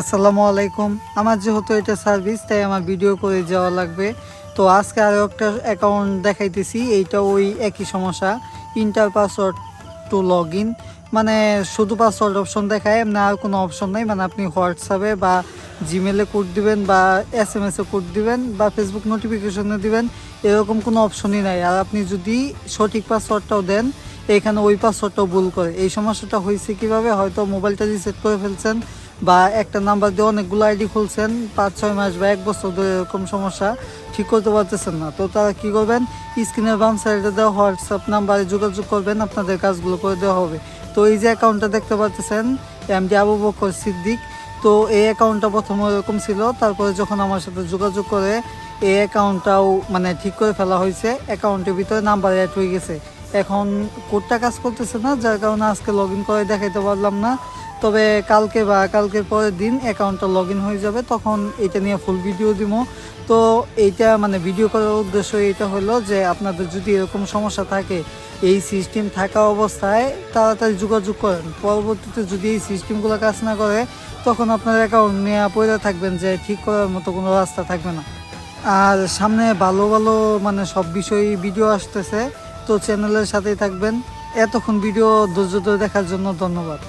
আসসালামু আলাইকুম। আমার যেহেতু এটা সার্ভিস তাই আমার ভিডিও করে যাওয়া লাগবে। তো আজকে আরও একটা অ্যাকাউন্ট দেখাইতেছি, এইটা ওই একই সমস্যা, enter password to log in, মানে শুধু পাসওয়ার্ড অপশন দেখায়, এমনি আর কোনো অপশন নেই। মানে আপনি হোয়াটসঅ্যাপে বা জিমেলে কোড দিবেন বা SMS-এ কোড দিবেন বা ফেসবুক নোটিফিকেশনে দিবেন, এরকম কোনো অপশনই নাই। আর আপনি যদি সঠিক পাসওয়ার্ডটাও দেন, এখানে ওই পাসওয়ার্ডটাও ভুল করে। এই সমস্যাটা হয়েছে কীভাবে? হয়তো মোবাইলটা রিসেট করে ফেলছেন বা একটা নাম্বার দিয়ে অনেকগুলো আইডি খুলছেন, 5-6 মাস বা 1 বছর ধরে এরকম সমস্যা, ঠিক করতে পারতেছেন না। তো তারা কী করবেন, স্ক্রিনের বাম সাইডে দেওয়া হোয়াটসঅ্যাপ নাম্বারে যোগাযোগ করবেন, আপনাদের কাজগুলো করে দেওয়া হবে। তো এই যে অ্যাকাউন্টটা দেখতে পাচ্ছেন, MD আবু বকর সিদ্দিক, তো এই অ্যাকাউন্টটা প্রথমে এরকম ছিল, তারপরে যখন আমার সাথে যোগাযোগ করে এই অ্যাকাউন্টটাও মানে ঠিক করে ফেলা হয়েছে, অ্যাকাউন্টের ভিতরে নাম্বার অ্যাড হয়ে গেছে। এখন কোডটা কাজ করতেছে না, যার কারণে আজকে লগ ইন করে দেখাইতে পারলাম না। তবে কালকে বা কালকের পরের দিন অ্যাকাউন্টটা লগ ইন হয়ে যাবে, তখন এটা নিয়ে ফুল ভিডিও দিব। তো এইটা মানে ভিডিও করার উদ্দেশ্য এটা হলো যে আপনাদের যদি এরকম সমস্যা থাকে, এই সিস্টেম থাকা অবস্থায় তাড়াতাড়ি যোগাযোগ করেন। পরবর্তীতে যদি এই সিস্টেমগুলো কাজ না করে, তখন আপনার অ্যাকাউন্ট নিয়ে পড়ে থাকবেন যে ঠিক করার মতো কোনো রাস্তা থাকবে না। আর সামনে ভালো ভালো মানে সব বিষয়ে ভিডিও আসতেছে, তো চ্যানেলের সাথেই থাকবেন। এতক্ষণ ভিডিও ধৈর্য ধরে দেখার জন্য ধন্যবাদ।